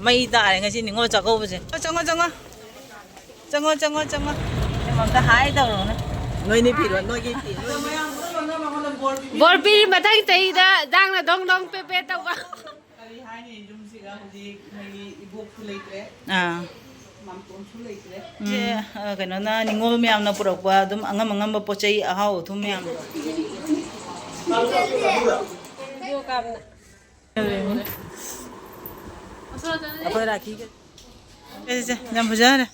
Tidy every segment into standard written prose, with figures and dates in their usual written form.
May tare nga si Ningol Chakouba se. Changwa. Mamta hai daw ro na. Noi ni piro, noi ki pi. Borbi matang tay da dang na dong pepe taw ba. Kali hai ni jum siga hudi mai ibuk leitre. Mamton su leitre. Je kano na Ningol myam na purakwa dum angam pochai ahau thum myam. Video kam na. Apoy rakhi ke. Je jam bajara.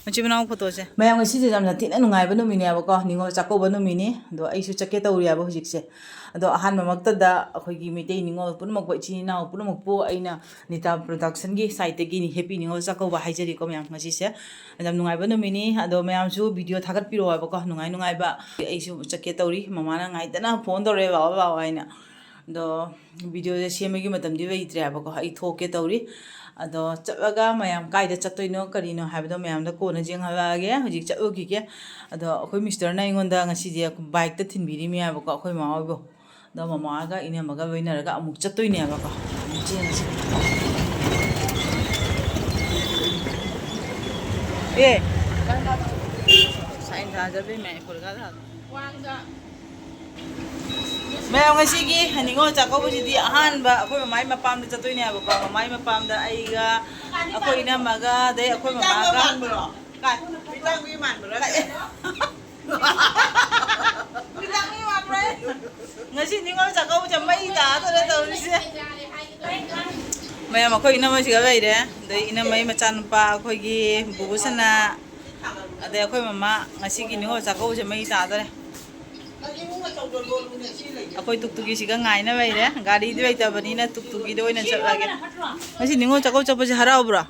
Machi banao photo se. Mayam ngasi je jamna thina nungai ba numini aba ko Ningol Chakouba numini do Eisu chake tawri aba hujik se. Ado ahan mamakta da akhoi gi mitei Ningol punamak ba chi na punamak po aina Nita Productin gi site gi ni happy Ningol Chakouba haijari ko mayam ngasi se. Jam nungai ba numini ado mayam su video thagat piro aba ko nungai ba Eisu chake tawri mama na ngai dana phone dore ba aina. Do video je semegi matam di wei tre aba ko ai thoke tawri. Ado chalaga mayam kaida chatoino karino habdo mayam da kona jeng halage hujik chalogi ke ado akhoi mister na ingonda ngasi je bike ta thinbiri mi aba ko akhoi ma bo do mama ga ine maga loina ga amuk chatoine aba ko sain tha jabe mai purga da wanga Mayam ngasi gi Ningol Chakouba ji di ahan ba akhoi mamai Mapamda chatoine aba ko mamai Mapamda aiga akhoi ina maga dai akhoi mama ga kai bitang mi man bro bitang mi man bro ngasi Ningol Chakouba ja mai ta to ri se mayam akhoi ina ma siga bai de dai ina mai machan pa akhoi gi bubusana adai akhoi mama ngasi gi Ningol Chakouba ja mai ta re akhoi tuktuki siga ngai na bai re gari di bai ta bani na tuktuki do ina chat lage ngasi Ningol Chakouba chapa je harau bro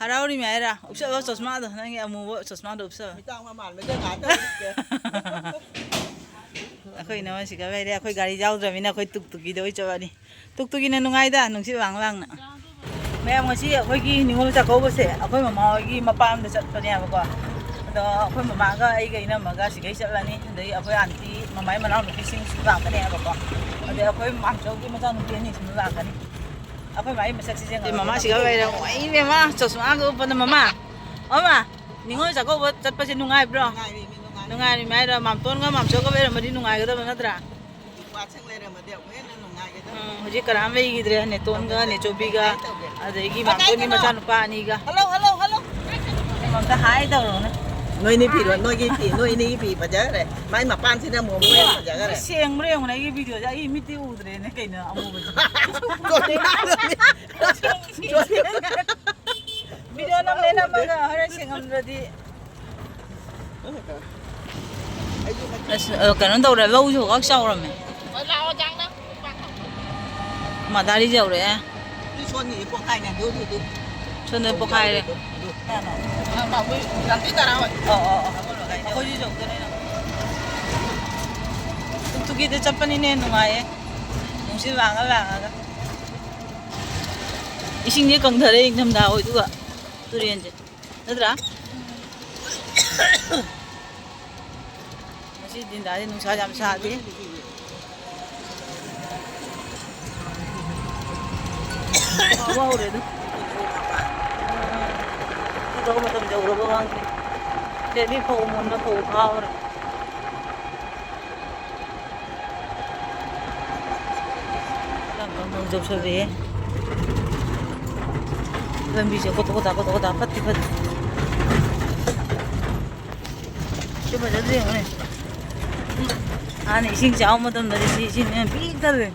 harauri mi aira upsa ba chosma do nangi amu bo chosma do upsa Mitang ma man me ga ta. akhoi na siga bai re akhoi gari jau dra mina akhoi tuktuki do chabani tuktuki na nungai da nungsi wang na mayam ngasi akhoi gi Ningol Chakouba se akhoi mama gi Mapamda chat pani aba ko ado akhoi mama ga ai ga ina maga sigai chatlani dai akhoi aunty mamai manau nupi sing ba ka ne aba ko ade akhoi mamchau gi macha nupi ni sim la ka ni akhoi mai masak si jeng mama siga bai ra oi me ma chosma ga upan mama Ningol Chakouba chat pa se nungai bro nungai ni mai ra mamton ga mamchau ga bai ra madi nungai ga da manatra Wa chang le ra ma deu me na nungai ga. hujik karam bai gi dre ne ton ga ne chobi ga adai gi mamton ni macha nupa ani ga Hello. mamta hai daw ro na Noi ni piro, noi ki pi, noi ni pi pa ja re. Mai ma pan si na mo mo pa ja ga re. Siang mreng na gi video ja i miti udre ne kai na amu ba video nam le na ma ga hara singam radi kanon daw re lâu rồi các sau rồi mày mà ta đi dầu đấy Đi xuân thì bộ hai này đưa xuân này bộ hai đấy bảo với làm tí ta nào vậy thôi đi dầu cái này nào tuk itu cepat ini nungai mungkin vàng ising dia kang thare ekdam da oi tu ga turian je nadra masih din da nung sa jam sa di wow re tu itu ko matam jauh ro bang jadi phau mon na phau khao re jauh sabe làm gì có ta phát thì phát chứ mà rất riêng này này xin chào mà tầm đấy xin biết thật rồi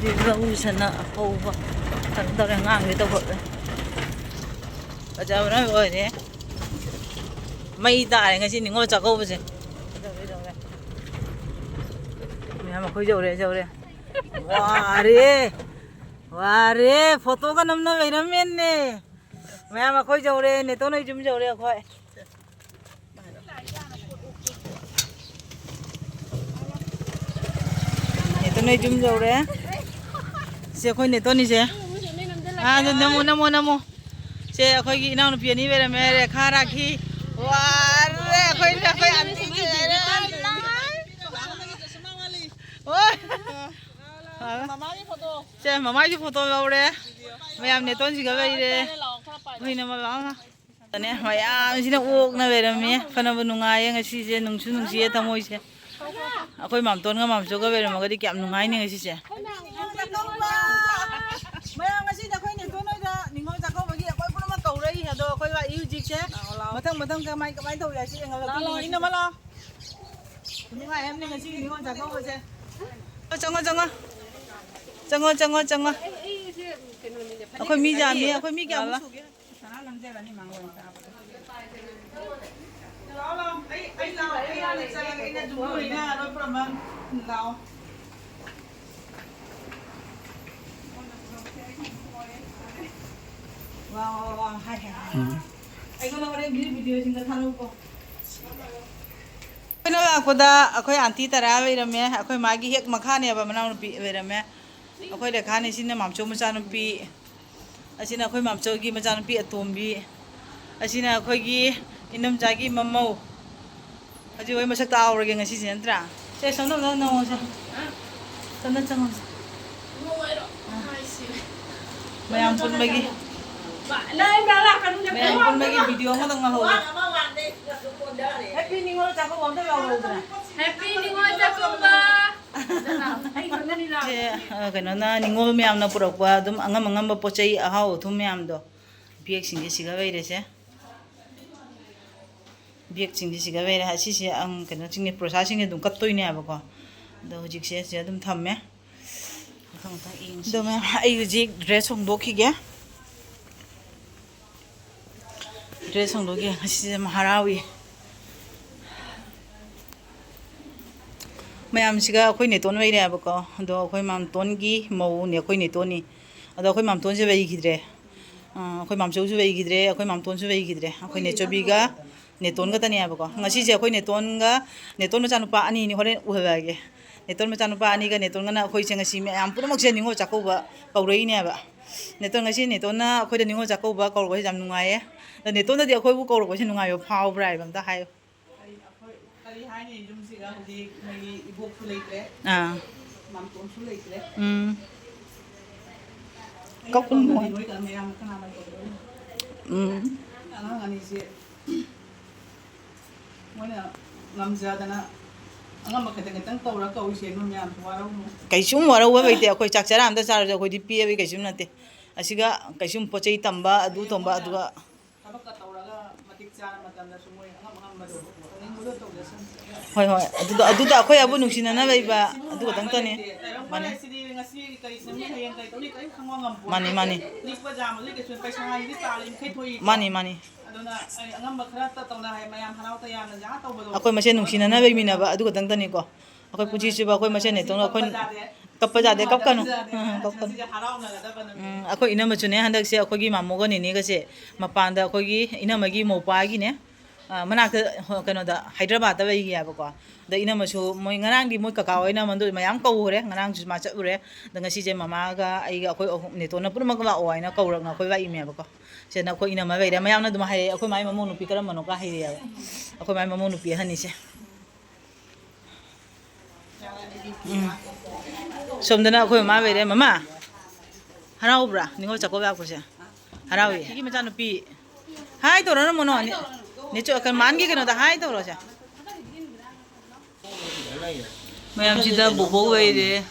đi ra u sân à hầu vào thằng tao đang ngang người tao vợ đấy bà cháu nói rồi thế mày tại ngày xin Ningol Chakouba gì mày mà khơi dầu đây Wah re, foto kan namna beram ne. Maya ma khoi jau re, ne to nai jum jau re khoi. Ne to nai jum jau re. Se khoi ne to ni se. Namo. Se khoi gi naw pi ni beram re kha rakhi. Wah re khoi anti ke re. Oi. Mamagi photo. 제 Mamagi photo 나오래. mayam ne ton siga beire. Hoina ma ba. Tane mayam sina ok na berame. Fana bu nungai ngasi je nungsu nungsi tamoi se. Akoi mam ton nga mam joga bere magadi kyam nungai ne ngasi se. Mayam ngasi da khoi ne ton noi da Ningol Chakouba gi akoi pura ma kaurai ha do akoi wa yu jik se. Mathang kamai thau ya si ngal Lo ina mala. nungai em ne ngasi Ningol Chakouba se. Changa. Akoi mi jam ni akoi mi kyam su ge. Sana lam je bani mangwan ta. Lo ai la sa la ina du ina ro problem lao. Wow, hai. Ai ko na ore video sing ka thanu ko. Koi na akoda akoi anti tara beirame akoi magi hek makhane ba manau pi beirame akoi de khane sinna mamcho macha no pi asina akoi mamcho gi macha no pi atombi asina akoi gi inam jagi mamau aji wai masak ta aurage ngasi sentra se sono no se sana chang mayam pun bagi mayam pun bagi video mo tang ho Happy Ningol Chakouba onta yauro dra Happy Ningol Chakouba. kano na Ningol mayam na purakwa dum angam ba pochai ahau thum mayam do biek sing siga beire se biek sing siga beire ha si se ang kano sing ni processing dum kat toi ne ba ko do hojik se dum thamme khang ta ing do ma ai hojik dress hong do ki ge dress hong do ge si ma harawi mayam siga akoi ne ton beire ba ko do akoi mam ton gi mau ne akoi ne toni ado akoi mam ton se bei gidre akoi mam chou su bei gidre akoi mam ton su bei gidre akoi ne chobi ga ne ton ga tani ba ko ngasi je akoi ne ton macha nu pa ani ni hore u ba ge ne ton macha nu pa ani ga ne ton ga na akoi se ngasi mayam pura mak se Ningol Chakouba kaurei ne ba ne ton ngasi ne ton na akoi da Ningol Chakouba kaur ko jam nungai ne ton da di akoi bu kaur ko se nungai yo phau brai bam ta hai Kali hai ni jum siga hoji mai ibok su leitre. Mam ton su leitre. Kau pun mo. Noi ka mayam kana mai ko. Ana ngani si. Moina lamja dana anga makatang kaura kau se no mayam warau no. Kaisum warau ba baite akoi chak chara am da char akoi di pi abi kaisum nate asiga kaisum pochei tamba adu tomba aduga Habak ka tauraga matik chana matanda sumoi anga mado. Ningol to lesan. hoi aduda akoi abu nungsina na baiba aduga tang tane Mani sidi ngasi kai sami hayang kai toni kai khangwa ngam po. mani Likwa jam lik sun kai sangai di talim kai thoi. mani Aduna angam bakra ta tawna hay mayam hanau ta yam na ja taw bado. akoi masen nungsina na bai mina ba aduga tang tane ko akoi puji chi ba akoi masen ne tong akoi kappa jade kap kanu akoi ina machune handak se akoi gi mamoga ni ga se mapanda akoi gi ina magi mopa gi ne manak kano da Hyderabad da bai ya ba ko da ina machu moi ngarang di moi kakao ina mandu mayam ko ure ngarang ju ma cha ure da ngasi je mama ga ai ga akoi ne to na pur ma ga o ina ko rak na akoi ba ime ba ko se na ko ina ma bai da mayam na dum hai akoi mai mamu nu pi karam mano ka hai ya akoi mai mamu nu pi hani se somdana akoi ma bai da mama harau bra Ningol Chakouba ko se harau yi ki ma cha nu pi hai to na mono ni cho kan man gi keno da hai to ro cha mayam sida bobo weire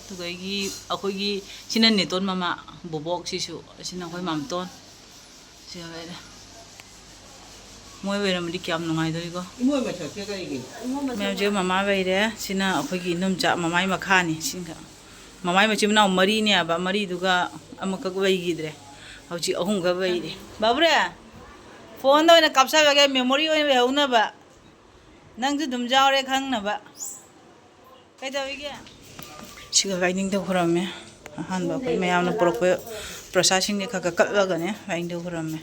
to ga gi akoi gi sinan ne ton mama bobok sisu sina koi mam ton sia weire moi weire mdi kyam nungai doi go Imoi ma chak ka igi. mayam je mama weire sina akoi gi num cha mamai makhani singa mamai ma chimna mari ne ba mari duga amaka go wei gi dre hauchi ahum ga weire babre phone da na kapsa ba ge memory oi be huna ba nang ju dum jaw re khang na ba kai da ge siga writing da khurame han ba kai mayam na porok processing ne kha ka ba ga ne writing da khurame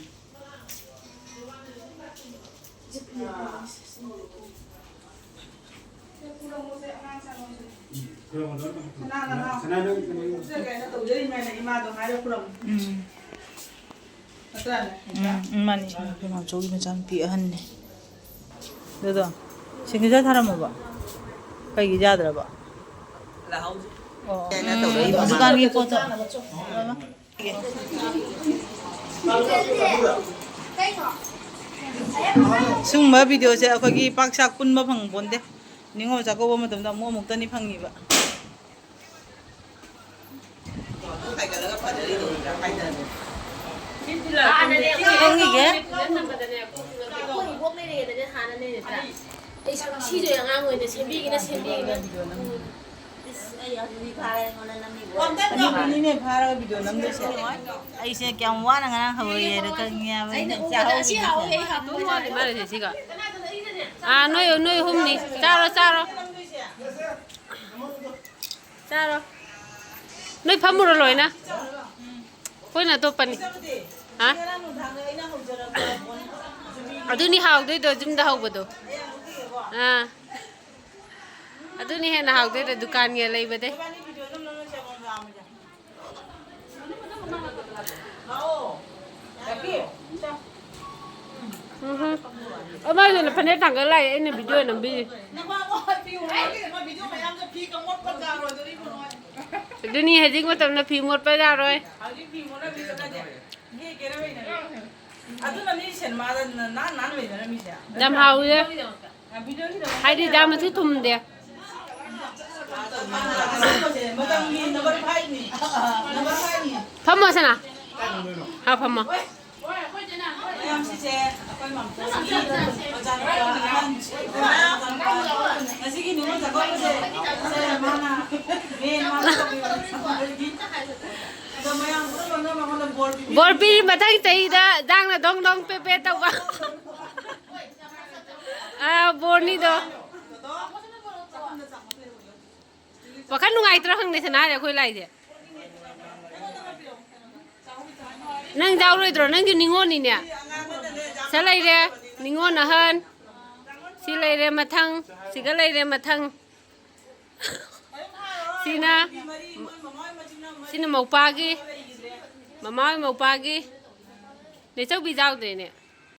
mani ma chogi ma chan pi han ne do singi ja thara mo ba kai gi ja dra ba hꯧꯖꯤꯛꯀꯥꯟꯒꯤ ꯄꯣꯠꯇꯣ ꯁꯨꯝꯕ ꯚꯤꯗꯤꯑꯣꯁꯦ ꯑꯩꯈꯣꯏꯒꯤ ꯄꯥꯛ ꯁꯥꯛ ꯄꯨꯟꯕ ꯐꯪꯄꯣꯟꯇꯦ ꯅꯤꯡꯉꯣꯜ ꯆꯥꯛꯀꯧꯕ ꯃꯇꯝꯗ ꯑꯃꯨꯛꯇꯅꯤ ꯐꯪꯉꯤꯕ ꯐꯥꯔꯒ video ꯅꯝꯗꯣꯏꯁꯦ ꯑꯩꯁꯦ ꯀꯌꯥꯝ ꯋꯥꯅ ꯉꯔꯥꯡ ꯍꯧꯔꯦꯅ ꯈꯪꯉꯦꯕ ꯅꯣꯏ ꯍꯨꯝꯅꯤ ꯆꯥꯔꯣ ꯅꯣꯏ ꯐꯝꯃꯨꯔꯣ ꯂꯣꯏꯅ ꯑꯩꯈꯣꯏꯅ ꯑꯇꯣꯞꯄꯅꯤ ꯍꯥ ꯑꯗꯨꯅꯤ ꯍꯥꯎꯗꯣꯏꯗꯣ ꯌꯨꯝꯗ ꯍꯧꯕꯗꯣ ꯑꯗꯨꯅꯤ ꯍꯦꯟꯅ ꯍꯥꯎꯗꯣꯏꯗꯣ ꯗꯨꯀꯥꯟꯒꯤ ꯂꯩꯕꯗꯩ ꯑꯃꯗꯨꯅ ꯐꯅꯦꯛ ꯊꯥꯡꯒꯠ ꯂꯥꯛꯑꯦ ꯑꯩꯅ ꯚꯤꯗꯤꯑꯣ ꯅꯝꯕꯤꯔꯤ ꯑꯗꯨꯅꯤ ꯍꯧꯖꯤꯛ ꯃꯇꯝꯗ ꯐꯤ ꯃꯣꯠꯄ ꯌꯥꯔꯣꯏ ꯌꯥꯝ ꯍꯥꯎꯋꯦ ꯍꯥꯏꯗꯤ ꯌꯥꯝꯅꯁꯨ ꯊꯨꯝꯗꯦ ꯐꯝꯃꯣ ꯁꯅꯥ ꯐꯝꯃꯣ ꯕꯣꯔꯄꯤꯔꯤ ꯃꯊꯪ ꯆꯍꯤꯗ ꯖꯥꯡꯅ ꯗꯣꯡ ꯗꯣꯡ ꯄꯦꯄꯦ ꯇꯧꯕ ꯕꯣꯔꯅꯤꯗꯣ ꯋꯥꯈꯜ ꯅꯨꯡꯉꯥꯏꯇ꯭ꯔꯥ ꯈꯪꯗꯦ ꯁꯅꯥꯔꯦ ꯑꯩꯈꯣꯏ ꯂꯥꯏꯁꯦ ꯅꯪ ꯌꯥꯎꯔꯣꯏꯗ꯭ꯔꯣ ꯅꯪꯁꯨ ꯅꯤꯡꯉꯣꯜꯅꯤꯅꯦ ꯁꯤ ꯂꯩꯔꯦ ꯅꯤꯡꯉꯣꯜ ꯑꯍꯟ ꯁꯤ ꯂꯩꯔꯦ ꯃꯊꯪ ꯁꯤꯒ ꯂꯩꯔꯦ ꯃꯊꯪ ꯁꯤꯅ ꯃꯧꯄꯥꯒꯤ ꯃꯃꯥ ꯍꯣꯏ ꯃꯧꯄꯥꯒꯤ ꯅꯦꯆꯧꯕꯤ ꯌꯥꯎꯗ꯭ꯔꯦꯅꯦ